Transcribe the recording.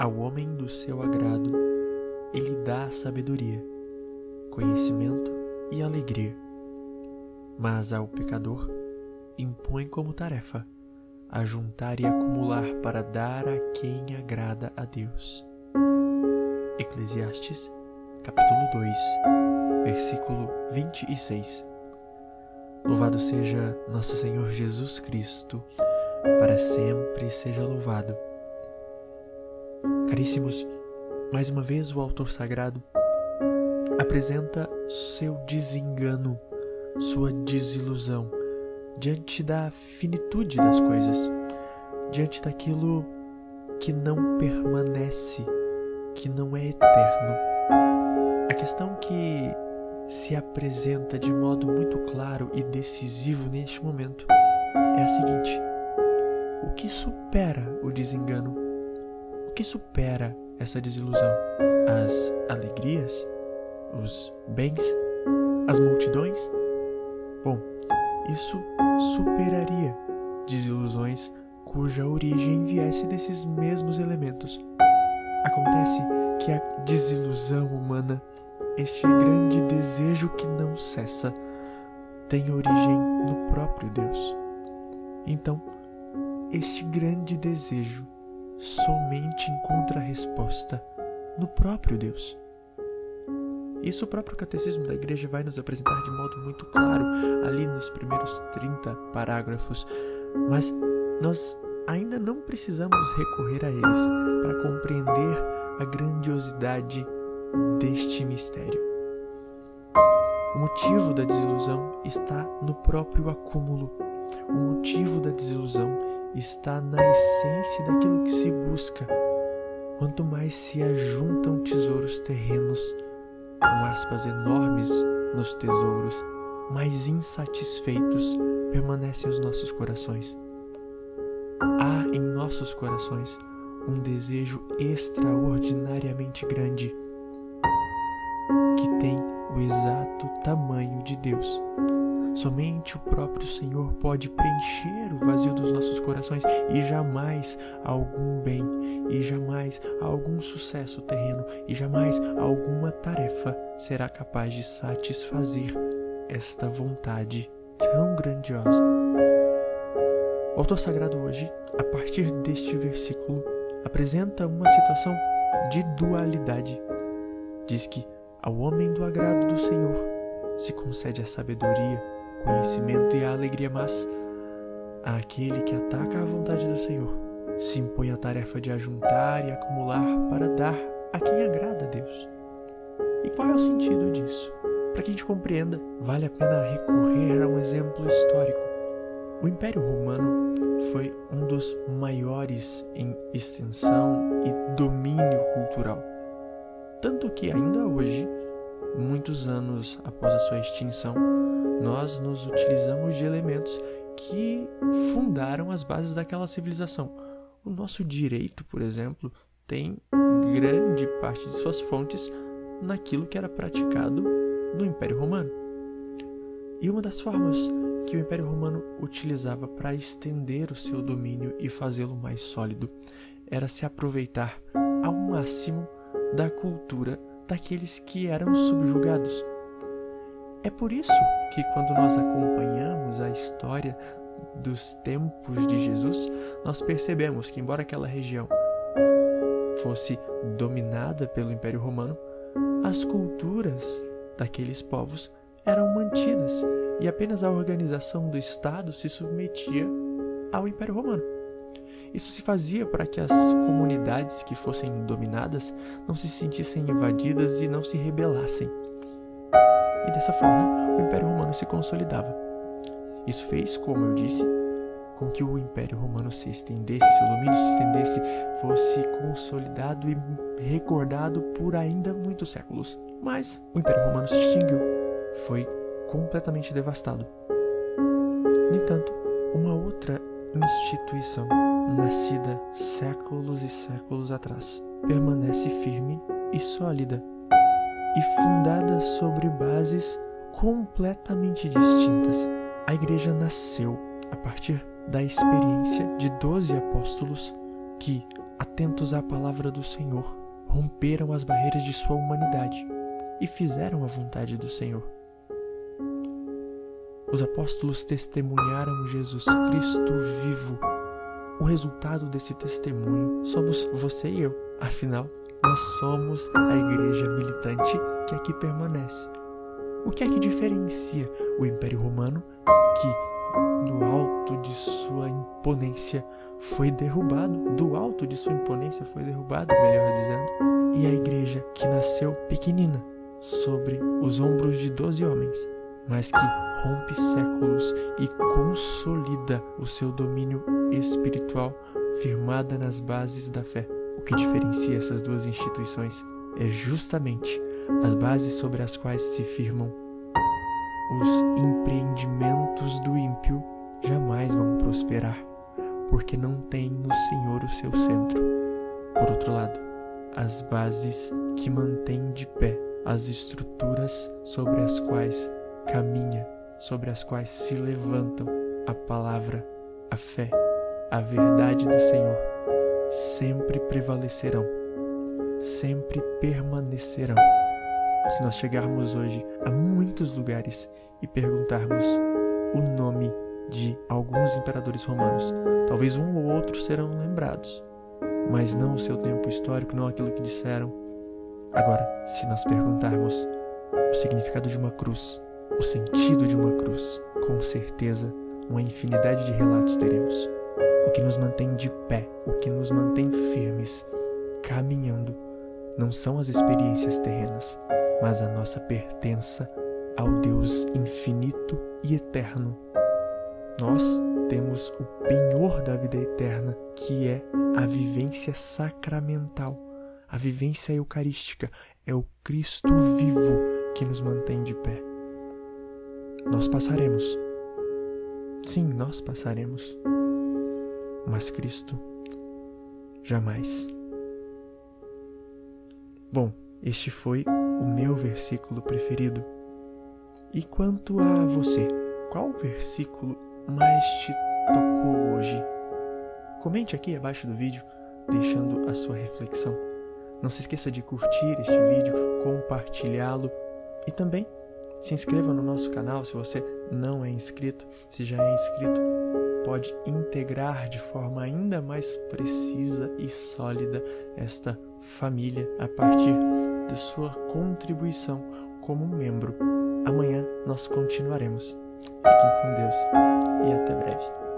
Ao homem do seu agrado, ele dá sabedoria, conhecimento e alegria. Mas ao pecador, impõe como tarefa ajuntar e acumular para dar a quem agrada a Deus. Eclesiastes, capítulo 2, versículo 26. Louvado seja nosso Senhor Jesus Cristo, para sempre seja louvado. Caríssimos, mais uma vez o autor sagrado apresenta seu desengano, sua desilusão diante da finitude das coisas, diante daquilo que não permanece, que não é eterno. A questão que se apresenta de modo muito claro e decisivo neste momento é a seguinte: o que supera o desengano? O que supera essa desilusão? As alegrias? Os bens? As multidões? Bom, isso superaria desilusões cuja origem viesse desses mesmos elementos. Acontece que a desilusão humana, este grande desejo que não cessa, tem origem no próprio Deus. Então, este grande desejo somente encontra resposta no próprio Deus. Isso o próprio Catecismo da Igreja vai nos apresentar de modo muito claro ali nos primeiros 30 parágrafos, mas nós ainda não precisamos recorrer a eles para compreender a grandiosidade deste mistério. O motivo da desilusão está no próprio acúmulo. O motivo da desilusão está na essência daquilo que se busca. Quanto mais se ajuntam tesouros terrenos, com aspas enormes nos tesouros, mais insatisfeitos permanecem os nossos corações. Há em nossos corações um desejo extraordinariamente grande, que tem o exato tamanho de Deus. Somente o próprio Senhor pode preencher o vazio dos nossos corações, e jamais algum bem, e jamais algum sucesso terreno, e jamais alguma tarefa será capaz de satisfazer esta vontade tão grandiosa. O autor sagrado hoje, a partir deste versículo, apresenta uma situação de dualidade. Diz que ao homem do agrado do Senhor se concede a sabedoria, o conhecimento e a alegria, mas àquele que ataca a vontade do Senhor se impõe a tarefa de ajuntar e acumular para dar a quem agrada a Deus. E qual é o sentido disso? Para que a gente compreenda, vale a pena recorrer a um exemplo histórico. O Império Romano foi um dos maiores em extensão e domínio cultural. Tanto que ainda hoje, muitos anos após a sua extinção, nós nos utilizamos de elementos que fundaram as bases daquela civilização. O nosso direito, por exemplo, tem grande parte de suas fontes naquilo que era praticado no Império Romano. E uma das formas que o Império Romano utilizava para estender o seu domínio e fazê-lo mais sólido era se aproveitar ao máximo da cultura daqueles que eram subjugados. É por isso que quando nós acompanhamos a história dos tempos de Jesus, nós percebemos que, embora aquela região fosse dominada pelo Império Romano, as culturas daqueles povos eram mantidas e apenas a organização do Estado se submetia ao Império Romano. Isso se fazia para que as comunidades que fossem dominadas não se sentissem invadidas e não se rebelassem. E dessa forma, o Império Romano se consolidava. Isso fez, como eu disse, com que o Império Romano se estendesse, seu domínio se estendesse, fosse consolidado e recordado por ainda muitos séculos. Mas o Império Romano se extinguiu, foi completamente devastado. No entanto, uma outra instituição, nascida séculos e séculos atrás, permanece firme e sólida, e fundada sobre bases completamente distintas. A Igreja nasceu a partir da experiência de 12 apóstolos que, atentos à palavra do Senhor, romperam as barreiras de sua humanidade e fizeram a vontade do Senhor. Os apóstolos testemunharam Jesus Cristo vivo. O resultado desse testemunho somos você e eu. Afinal, nós somos a igreja militante que aqui permanece. O que é que diferencia o Império Romano, que no alto de sua imponência foi derrubado, melhor dizendo, e a igreja que nasceu pequenina, sobre os ombros de 12 homens, mas que rompe séculos e consolida o seu domínio espiritual firmada nas bases da fé. O que diferencia essas duas instituições é justamente as bases sobre as quais se firmam. Os empreendimentos do ímpio jamais vão prosperar, porque não tem no Senhor o seu centro. Por outro lado, as bases que mantêm de pé as estruturas sobre as quais caminha, sobre as quais se levantam a palavra, a fé, a verdade do Senhor, sempre prevalecerão, sempre permanecerão. Se nós chegarmos hoje a muitos lugares e perguntarmos o nome de alguns imperadores romanos, talvez um ou outro serão lembrados, mas não o seu tempo histórico, não aquilo que disseram. Agora, se nós perguntarmos o significado de uma cruz, o sentido de uma cruz, com certeza uma infinidade de relatos teremos. O que nos mantém de pé, o que nos mantém firmes, caminhando, não são as experiências terrenas, mas a nossa pertença ao Deus infinito e eterno. Nós temos o penhor da vida eterna, que é a vivência sacramental, a vivência eucarística. É o Cristo vivo que nos mantém de pé. Nós passaremos. Sim, nós passaremos. Mas Cristo, jamais. Bom, este foi o meu versículo preferido. E quanto a você, qual versículo mais te tocou hoje? Comente aqui abaixo do vídeo, deixando a sua reflexão. Não se esqueça de curtir este vídeo, compartilhá-lo e também se inscreva no nosso canal se você não é inscrito. Se já é inscrito, pode integrar de forma ainda mais precisa e sólida esta família a partir de sua contribuição como um membro. Amanhã nós continuaremos. Fiquem com Deus e até breve.